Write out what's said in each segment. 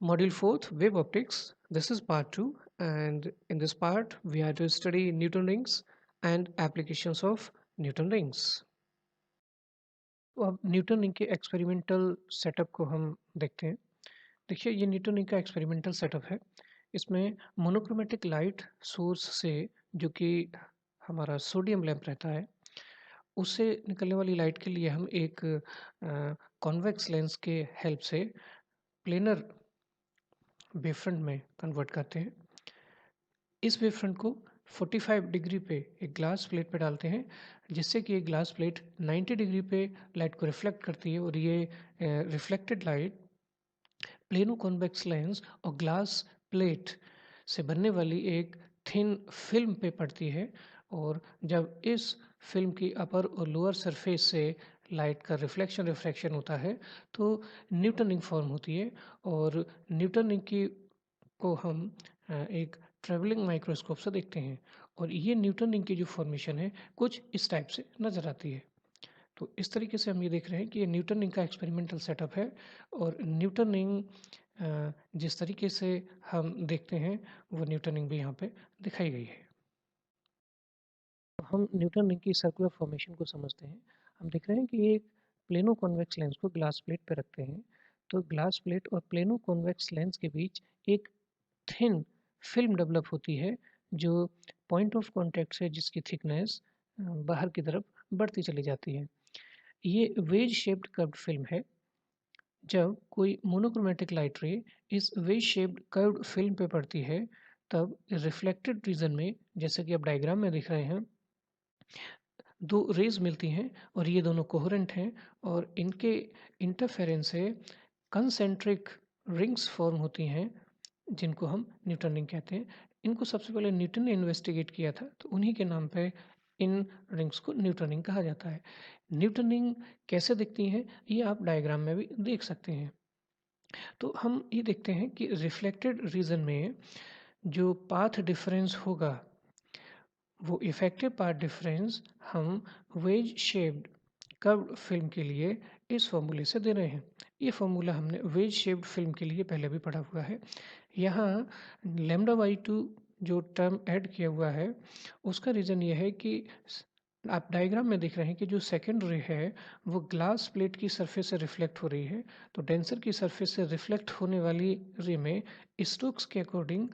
Module 4th, Wave Optics. This is part 2, and in this part, we are to study Newton rings and applications of Newton rings. तो अब Newton ring के experimental setup को हम देखते हैं। देखिए, ये न्यूटन रिंग का एक्सपेरिमेंटल सेटअप है। इसमें मोनोक्रोमेटिक लाइट सोर्स से, जो कि हमारा सोडियम लैंप रहता है, उससे निकलने वाली लाइट के लिए हम एक कॉन्वेक्स लेंस के हेल्प से प्लेनर वेवफ्रंट में कन्वर्ट करते हैं। इस वेवफ्रंट को 45 डिग्री पे एक ग्लास प्लेट पे डालते हैं, जिससे कि एक ग्लास प्लेट 90 डिग्री पे लाइट को रिफ्लेक्ट करती है और ये reflected light plano convex lens और ग्लास प्लेट से बनने वाली एक थिन फिल्म पे पड़ती है। और जब इस फिल्म की अपर और लोअर सरफेस से लाइट का रिफ्लेक्शन होता है, तो न्यूटन रिंग फॉर्म होती है। और न्यूटन रिंग की को हम एक ट्रैवलिंग माइक्रोस्कोप से देखते हैं, और ये न्यूटन रिंग की जो फॉर्मेशन है कुछ इस टाइप से नज़र आती है। तो इस तरीके से हम ये देख रहे हैं कि ये न्यूटन रिंग का एक्सपेरिमेंटल सेटअप है। और न्यूटन रिंग जिस तरीके से हम देखते हैं, वो न्यूटन रिंग भी यहाँ पे दिखाई गई है। तो हम न्यूटन रिंग की सर्कुलर फॉर्मेशन को समझते हैं। हम देख रहे हैं कि एक प्लेनो कॉन्वेक्स लेंस को ग्लास प्लेट पे रखते हैं। तो ग्लास प्लेट और प्लेनो कॉन्वेक्स लेंस के बीच एक थिन फिल्म डेवलप होती है, जो पॉइंट ऑफ कॉन्टैक्ट से जिसकी थिकनेस बाहर की तरफ बढ़ती चली जाती है। ये वेज शेप्ड कर्व्ड फिल्म है। जब कोई मोनोक्रोमेटिक लाइट रे इस वेज शेप्ड कर्व्ड फिल्म पे पड़ती है, तब रिफ्लेक्टेड रीजन में, जैसे कि आप डायग्राम में दिख रहे हैं, दो रेज मिलती हैं और ये दोनों कोहेरेंट हैं, और इनके इंटरफेरेंस से कंसेंट्रिक रिंग्स फॉर्म होती हैं, जिनको हम न्यूटन रिंग कहते हैं। इनको सबसे पहले न्यूटन ने इन्वेस्टिगेट किया था, तो उन्हीं के नाम पे इन रिंग्स को न्यूटन रिंग कहा जाता है। न्यूटन रिंग कैसे दिखती हैं, ये आप डायग्राम में भी देख सकते हैं। तो हम ये देखते हैं कि रिफ्लेक्टेड रीजन में जो पाथ डिफरेंस होगा, वो इफेक्टिव पाथ डिफरेंस हम वेज शेप्ड कर्व्ड फिल्म के लिए इस फॉर्मूले से दे रहे हैं। ये फॉर्मूला हमने वेज शेप्ड फिल्म के लिए पहले भी पढ़ा हुआ है। यहाँ लैम्डा बाई टू जो टर्म ऐड किया हुआ है, उसका रीज़न ये है कि आप डायग्राम में देख रहे हैं कि जो सेकेंड रे है, वो ग्लास प्लेट की सरफेस से रिफ्लेक्ट हो रही है। तो डेंसर की सरफेस से रिफ्लेक्ट होने वाली रे में स्टोक्स के अकॉर्डिंग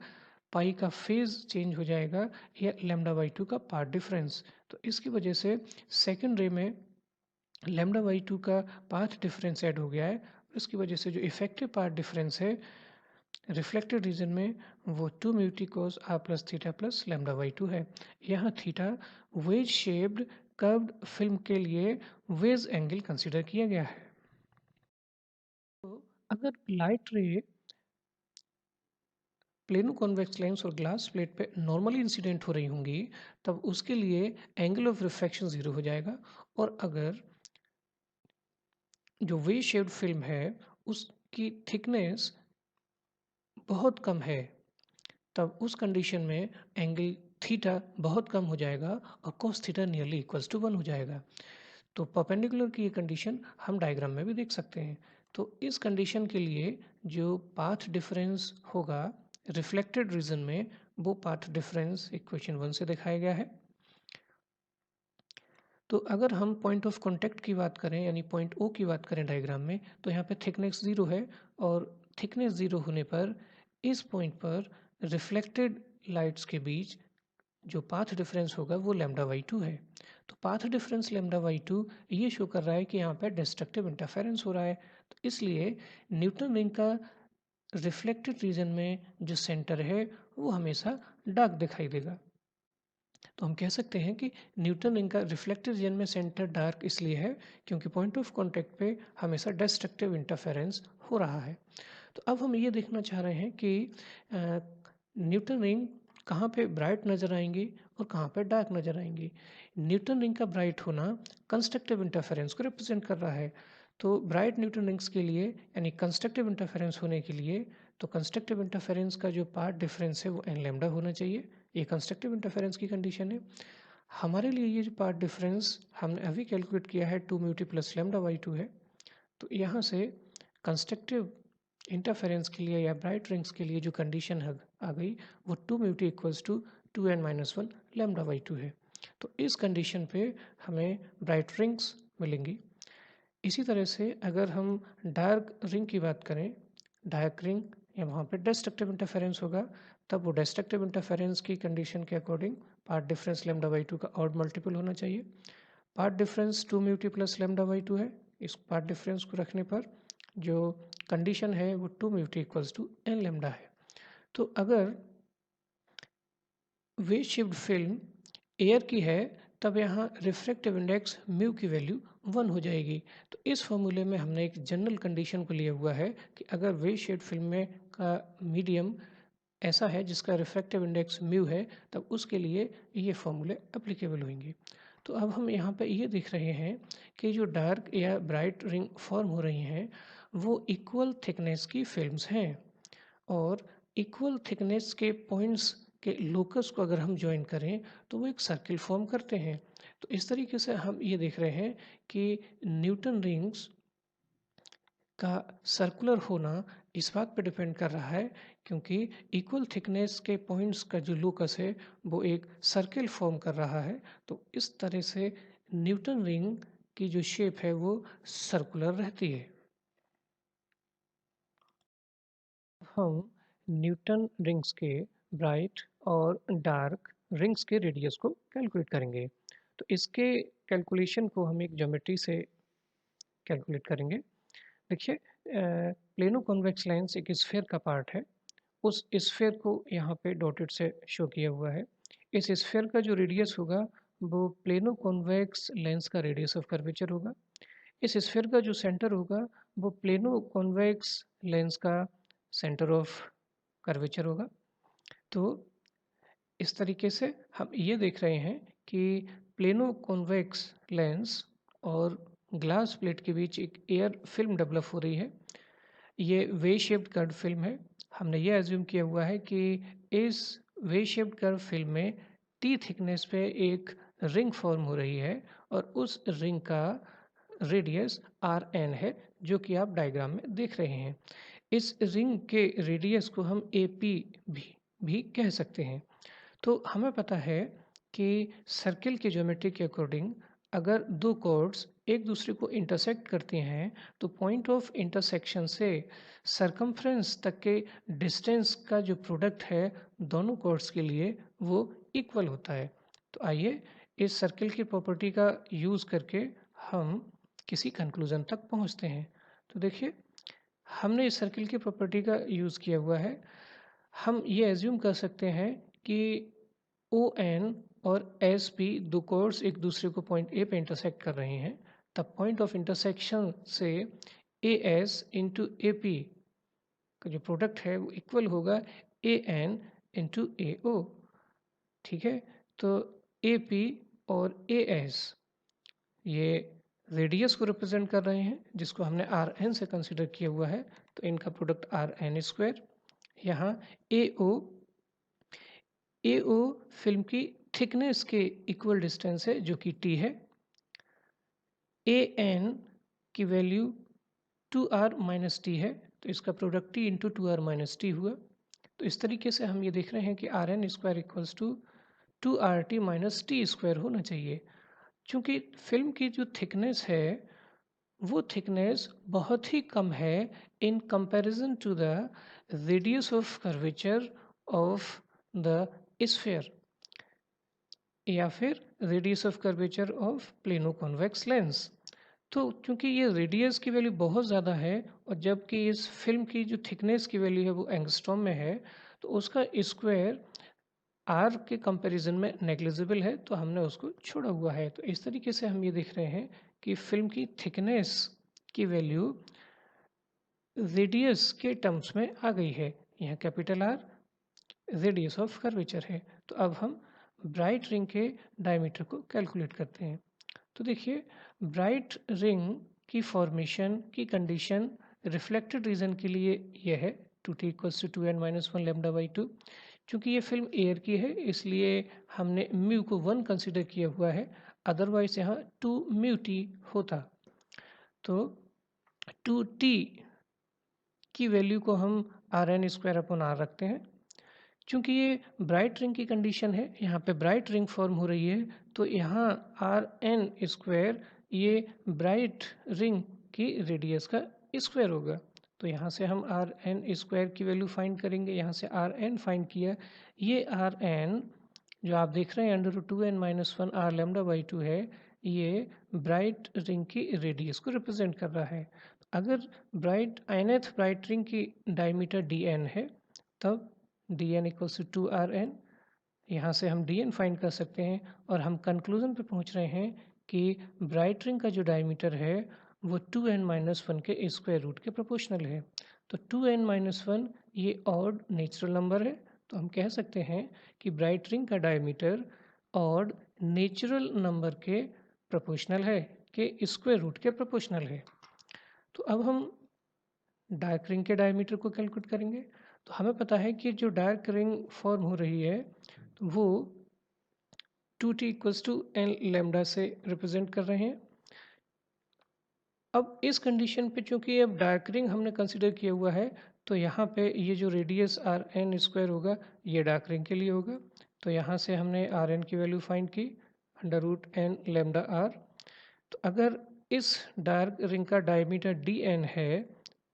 पाई का फेज चेंज हो जाएगा, या लैम्डा बाई टू का पार्ट डिफरेंस। तो इसकी वजह से सेकेंड रे में लैम्डा बाई टू का पाथ डिफरेंस ऐड हो गया है। इसकी वजह से जो इफेक्टिव पाथ डिफरेंस है रिफ्लेक्टेड रीजन में, वो 2 mu T cos are plus theta plus lambda by two है। यहाँ theta wedge shaped curved film के लिए वेज एंगल कंसिडर किया गया है। तो अगर लाइट रे प्लेनो कॉन्वेक्स लेंस और ग्लास प्लेट पे नॉर्मली इंसिडेंट हो रही होंगी, तब उसके लिए एंगल ऑफ रिफ्रैक्शन 0 हो जाएगा। और अगर जो वे शेप्ड फिल्म है, उसकी थिकनेस बहुत कम है, तब उस कंडीशन में एंगल थीटा बहुत कम हो जाएगा और cos theta nearly equals to 1 हो जाएगा। तो परपेंडिकुलर की ये कंडीशन हम डायग्राम में भी देख सकते हैं। तो इस कंडीशन के लिए जो पाथ डिफरेंस होगा रिफ्लेक्टेड रीजन में, वो पाथ डिफरेंस इक्वेशन 1 से दिखाया गया है। तो अगर हम पॉइंट ऑफ कांटेक्ट की बात करें, यानी पॉइंट ओ की बात करें डायग्राम में, तो यहाँ पे थिकनेस 0 है। और थिकनेस 0 होने पर इस पॉइंट पर रिफ्लेक्टेड लाइट्स के बीच जो पाथ डिफरेंस होगा, वो लैम्डा बाई टू है। तो path difference lambda by two ये शो कर रहा है कि यहाँ पे डिस्ट्रक्टिव इंटरफेरेंस हो रहा है। तो इसलिए न्यूटन रिंग का रिफ्लेक्टेड रीजन में जो सेंटर है, वो हमेशा डार्क दिखाई देगा। तो हम कह सकते हैं कि न्यूटन रिंग का रिफ्लेक्टेड रीजन में सेंटर डार्क इसलिए है क्योंकि पॉइंट ऑफ कांटेक्ट पे हमेशा डिस्ट्रक्टिव इंटरफेरेंस हो रहा है। तो अब हम ये देखना चाह रहे हैं कि न्यूटन रिंग कहाँ पे ब्राइट नज़र आएंगी और कहाँ पे डार्क नज़र आएंगी। न्यूटन रिंग का ब्राइट होना कंस्ट्रक्टिव इंटरफेरेंस को रिप्रेजेंट कर रहा है। तो ब्राइट न्यूटन रिंग्स के लिए, यानी कंस्ट्रक्टिव इंटरफेरेंस होने के लिए, तो कंस्ट्रक्टिव इंटरफेरेंस का जो पार्ट डिफरेंस है वो एन लैम्डा होना चाहिए। ये कंस्ट्रक्टिव इंटरफेरेंस की कंडीशन है। हमारे लिए ये जो पार्ट डिफरेंस हमने अभी कैलकुलेट किया है 2 mu T plus lambda by two है। तो यहाँ से कंस्ट्रक्टिव इंटरफेरेंस के लिए या ब्राइट रिंग्स के लिए जो कंडीशन आ गई वो 2 mu t equals to 2n-1 lambda by 2 है। तो इस कंडीशन पे हमें ब्राइट रिंग्स मिलेंगी। इसी तरह से अगर हम डार्क रिंग की बात करें, डार्क रिंग या वहाँ पे डिस्ट्रक्टिव इंटरफेरेंस होगा, तब वो डिस्ट्रक्टिव इंटरफेरेंस की कंडीशन के according path difference lambda by 2 का ऑड मल्टीपल होना चाहिए। Path difference 2 mu T plus lambda by 2 है। इस पाथ डिफरेंस को रखने पर जो कंडीशन है वो 2 mu t equals to n lambda है। तो अगर वे शिफ्ट फिल्म एयर की है तब यहाँ रिफ्रैक्टिव इंडेक्स म्यू की वैल्यू 1 हो जाएगी। तो इस फॉर्मूले में हमने एक जनरल कंडीशन को लिया हुआ है कि अगर वे शेड फिल्म में का मीडियम ऐसा है जिसका रिफ्रैक्टिव इंडेक्स म्यू है तब उसके लिए ये फॉर्मूले एप्लीकेबल होंगे। तो अब हम यहाँ पे ये देख रहे हैं कि जो डार्क या ब्राइट रिंग फॉर्म हो रही हैं वो इक्वल थिकनेस की फिल्म्स हैं और इक्वल थिकनेस के पॉइंट्स के लोकस को अगर हम ज्वाइन करें तो वो एक सर्किल फॉर्म करते हैं। तो इस तरीके से हम ये देख रहे हैं कि न्यूटन रिंग्स का सर्कुलर होना इस बात पे डिपेंड कर रहा है क्योंकि इक्वल थिकनेस के पॉइंट्स का जो लोकस है वो एक सर्किल फॉर्म कर रहा है। तो इस तरह से न्यूटन रिंग की जो शेप है वो सर्कुलर रहती है। हम न्यूटन रिंग्स के ब्राइट और डार्क रिंग्स के रेडियस को कैलकुलेट करेंगे। तो इसके कैलकुलेशन को हम एक ज्योमेट्री से कैलकुलेट करेंगे। देखिए प्लेनो कॉन्वेक्स लेंस एक स्फीयर का पार्ट है। उस स्फीयर को यहाँ पे डॉटेड से शो किया हुआ है। इस स्फीयर का जो रेडियस होगा वो प्लेनो कॉन्वेक्स लेंस का रेडियस ऑफ कर्वेचर होगा। इस स्फीयर का जो सेंटर होगा वो प्लेनो कॉन्वेक्स लेंस का सेंटर ऑफ कर्वेचर होगा। तो इस तरीके से हम ये देख रहे हैं कि प्लेनो कॉन्वेक्स लेंस और ग्लास प्लेट के बीच एक एयर फिल्म डेवलप हो रही है। ये वे शेप्ड कर्व फिल्म है। हमने ये एज्यूम किया हुआ है कि इस वे शेप्ड कर्व फिल्म में टी थिकनेस पे एक रिंग फॉर्म हो रही है और उस रिंग का रेडियस आर एन है जो कि आप डायग्राम में देख रहे हैं। इस रिंग के रेडियस को हम ए पी भी कह सकते हैं। तो हमें पता है कि सर्किल की ज्योमेट्री के अकॉर्डिंग अगर दो कॉर्ड्स एक दूसरे को इंटरसेक्ट करती हैं तो पॉइंट ऑफ इंटरसेक्शन से सरकमफ्रेंस तक के डिस्टेंस का जो प्रोडक्ट है दोनों कॉर्ड्स के लिए वो इक्वल होता है। तो आइए इस सर्किल की प्रॉपर्टी का यूज़ करके हम किसी कंक्लूज़न तक पहुंचते हैं। तो देखिए हमने इस सर्किल की प्रॉपर्टी का यूज़ किया हुआ है। हम ये एज्यूम कर सकते हैं कि ओ एन और एस पी दो कोर्स एक दूसरे को पॉइंट ए पे इंटरसेक्ट कर रहे हैं तब पॉइंट ऑफ इंटरसेक्शन से A S into A P का जो प्रोडक्ट है वो इक्वल होगा ए एन इंटू ए ओ। ठीक है, तो ए पी और ए एस ये रेडियस को रिप्रेजेंट कर रहे हैं जिसको हमने आर एन से कंसिडर किया हुआ है। तो इनका प्रोडक्ट आर एन स्क्वायर। यहाँ ए ओ फिल्म की थिकनेस के इक्वल डिस्टेंस है जो कि टी है। ए एन की वैल्यू 2r माइनस टी है तो इसका product t into 2r minus t हुआ। तो इस तरीके से हम ये देख रहे हैं कि r n square equals to 2r t minus t square होना चाहिए। क्योंकि फिल्म की जो थिकनेस है वो थिकनेस बहुत ही कम है in comparison to the radius of curvature of the sphere या फिर radius of curvature of plano convex lens. तो क्योंकि ये रेडियस की वैल्यू बहुत ज़्यादा है और जबकि इस फिल्म की जो थिकनेस की वैल्यू है वो एंगस्ट्रॉम में है तो उसका स्क्वायर आर के कंपैरिजन में नेग्लिजिबल है तो हमने उसको छोड़ा हुआ है। तो इस तरीके से हम ये देख रहे हैं कि फिल्म की थिकनेस की वैल्यू रेडियस के टर्म्स में आ गई है। यहाँ capital R radius of curvature है। तो अब हम ब्राइट रिंग के डायमीटर को कैलकुलेट करते हैं। तो देखिए ब्राइट रिंग की फॉर्मेशन की कंडीशन रिफ्लेक्टेड रीजन के लिए यह है 2t equals to 2n-1 lambda by 2। चूँकि ये फिल्म एयर की है इसलिए हमने म्यू को 1 कंसिडर किया हुआ है, अदरवाइज यहाँ 2 म्यू टी होता। तो 2t की वैल्यू को हम r n square upon r रखते हैं। चूंकि ये ब्राइट रिंग की कंडीशन है, यहाँ पे ब्राइट रिंग फॉर्म हो रही है, तो यहाँ आर एन स्क्वायर ये ब्राइट रिंग की रेडियस का स्क्वायर होगा। तो यहाँ से हम आर एन स्क्वायर की वैल्यू फाइंड करेंगे। यहाँ से आर एन फाइंड किया, ये आर एन जो आप देख रहे हैं under root 2n-1 r lambda by 2 है, ये ब्राइट रिंग की रेडियस को रिप्रेजेंट कर रहा है। अगर nth ब्राइट रिंग की डायमीटर dn है, तब dn इक्वल्स टू 2rn। यहाँ से हम dn फाइंड कर सकते हैं और हम कंक्लूजन पे पहुँच रहे हैं कि ब्राइट रिंग का जो डायमीटर है वो 2n-1 के स्क्वायर रूट के प्रोपोर्शनल है। तो 2n-1 ये ऑड नेचुरल नंबर है, तो हम कह सकते हैं कि ब्राइट रिंग का डायमीटर ऑड नेचुरल नंबर के प्रोपोर्शनल है, के स्क्वायर रूट के प्रोपोर्शनल है। तो अब हम डार्क रिंग के डायमीटर को कैलकुलेट करेंगे। तो हमें पता है कि जो डार्क रिंग फॉर्म हो रही है तो वो 2t equals to n lambda से रिप्रेजेंट कर रहे हैं। अब इस कंडीशन पे चूंकि अब डार्क रिंग हमने कंसिडर किया हुआ है, तो यहाँ पे ये जो रेडियस आर एन स्क्वायर होगा ये डार्क रिंग के लिए होगा। तो यहाँ से हमने आर एन की वैल्यू फाइंड की under root n lambda r. तो अगर इस डार्क रिंग का डायमीटर डी एन है,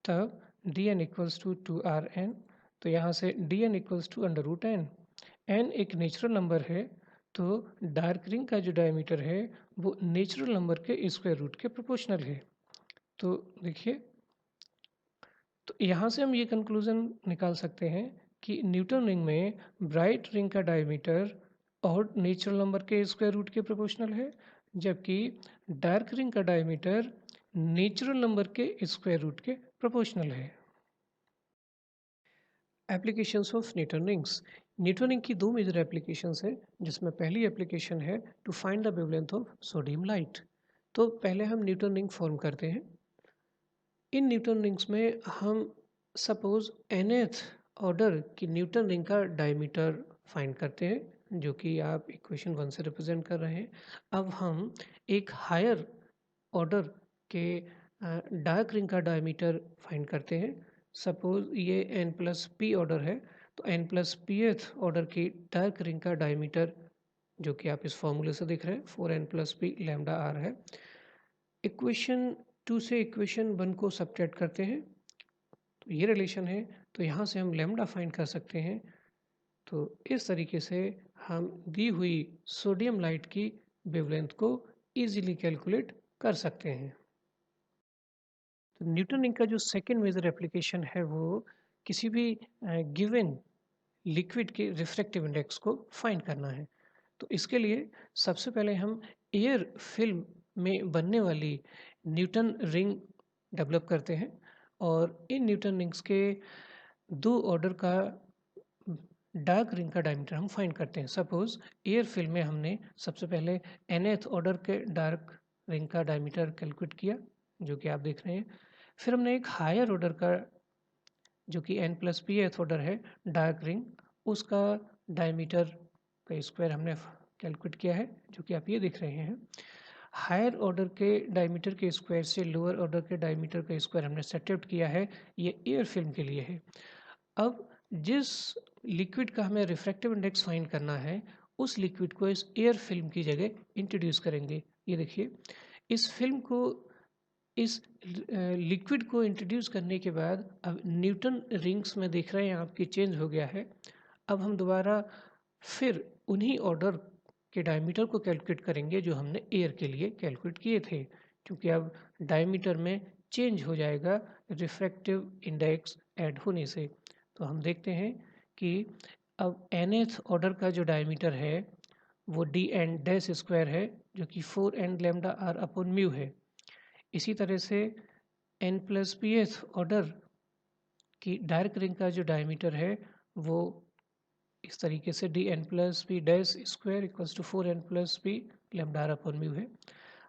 तब D n equals to 2rn। तो यहाँ से d n equals to under root n. N एक नेचुरल नंबर है, तो डार्क रिंग का जो डायमीटर है वो नेचुरल नंबर के स्क्वायर रूट के प्रोपोर्शनल है। तो देखिए, तो यहाँ से हम ये कंक्लूजन निकाल सकते हैं कि न्यूटन रिंग में ब्राइट रिंग का डायमीटर और नेचुरल नंबर के स्क्वायर रूट के प्रोपोर्शनल है, जबकि डार्क रिंग का डायमीटर नेचुरल नंबर के स्क्वायर रूट के प्रोपोर्शनल है। Applications of Newton rings. Newton ring की दो मेजर एप्लीकेशंस है, जिसमें पहली एप्लीकेशन है to find the wavelength of sodium light. तो पहले हम न्यूटन रिंग फॉर्म करते हैं। इन न्यूटन रिंग्स में हम सपोज nth ऑर्डर की न्यूटन रिंग का डायमीटर फाइंड करते हैं, जो कि आप इक्वेशन 1 से रिप्रेजेंट कर रहे हैं। अब हम एक हायर ऑर्डर के डार्क रिंग का डायमीटर फाइंड करते हैं। सपोज ये n प्लस पी ऑर्डर है, तो n प्लस पीथ ऑर्डर की डार्क रिंग का डायमीटर, जो कि आप इस फॉर्मूले से देख रहे हैं, 4n plus p lambda r है। इक्वेशन 2 से इक्वेशन 1 को सब्ट्रैक्ट करते हैं, तो ये रिलेशन है, तो यहाँ से हम लैम्डा फाइंड कर सकते हैं। तो इस तरीके से हम दी हुई सोडियम लाइट की वेवलेंथ को इजीली कैलकुलेट कर सकते हैं। तो न्यूटन रिंग का जो सेकंड मेजर एप्लीकेशन है वो किसी भी गिवन लिक्विड के रिफ्रैक्टिव इंडेक्स को फाइंड करना है। तो इसके लिए सबसे पहले हम एयर फिल्म में बनने वाली न्यूटन रिंग डेवलप करते हैं, और इन न्यूटन रिंग्स के दो ऑर्डर का डार्क रिंग का डायमीटर हम फाइंड करते हैं। सपोज एयर फिल्म में हमने सबसे पहले nth ऑर्डर के डार्क रिंग का डायमीटर कैलकुलेट किया, जो कि आप देख रहे हैं। फिर हमने एक हायर ऑर्डर का, जो कि n plus p th order है डार्क रिंग, उसका डायमीटर का स्क्वायर हमने कैलकुलेट किया है, जो कि आप ये देख रहे हैं। हायर ऑर्डर के डायमीटर के स्क्वायर से लोअर ऑर्डर के डायमीटर का स्क्वायर हमने सब्ट्रैक्ट किया है, ये एयर फिल्म के लिए है। अब जिस लिक्विड का हमें रिफ्रैक्टिव इंडेक्स फाइंड करना है, उस लिक्विड को इस एयर फिल्म की जगह इंट्रोड्यूस करेंगे। ये देखिए, इस फिल्म को, इस लिक्विड को इंट्रोड्यूस करने के बाद अब न्यूटन रिंग्स में देख रहे हैं आपकी चेंज हो गया है। अब हम दोबारा फिर उन्हीं ऑर्डर के डायमीटर को कैलकुलेट करेंगे जो हमने एयर के लिए कैलकुलेट किए थे, क्योंकि अब डायमीटर में चेंज हो जाएगा रिफ्रैक्टिव इंडेक्स ऐड होने से। तो हम देखते हैं कि अब nth ऑर्डर का जो डायमीटर है वो डी एन डैश स्क्वायर है, जो कि 4n lambda r upon mu है। इसी तरह से n plus p th order की डार्क रिंग का जो डायमीटर है वो इस तरीके से d n plus p dash square equals to 4n plus p lambda r upon mu है।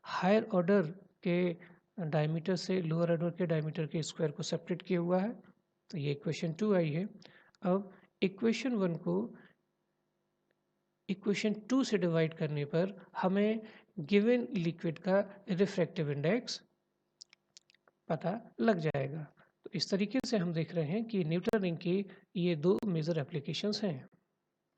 हायर ऑर्डर के डायमीटर से लोअर ऑर्डर के डायमीटर के स्क्वायर को सेपरेट किया हुआ है, तो ये इक्वेशन 2 आई है। अब इक्वेशन 1 को इक्वेशन 2 से डिवाइड करने पर हमें गिवन लिक्विड का रिफ्रैक्टिव इंडेक्स पता लग जाएगा। तो इस तरीके से हम देख रहे हैं कि न्यूटन रिंग की ये 2 मेजर एप्लीकेशंस हैं।